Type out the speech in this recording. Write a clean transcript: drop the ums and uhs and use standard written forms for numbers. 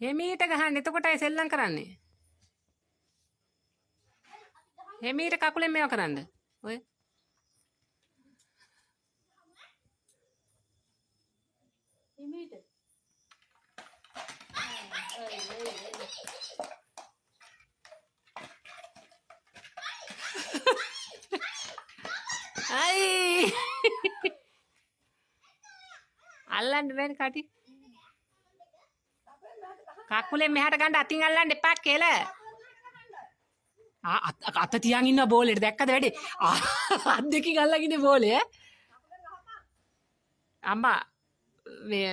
හිමීට ගහන්න. එතකොටයි සෙල්ලම් කරන්නේ. හිමීට කකුලෙන් මේව කරන්න. ඔය හිමීට අයි අල්ලන්න බෑනේ කටි. කකුලෙන් මෙහාට ගන්න අතින් අල්ලන්න එපා කියලා. අත තියන් ඉන්න බෝලෙට දැක්කද වැඩේ? අත් දෙකකින් අල්ලගෙන බෝලේ. අම්මා මේ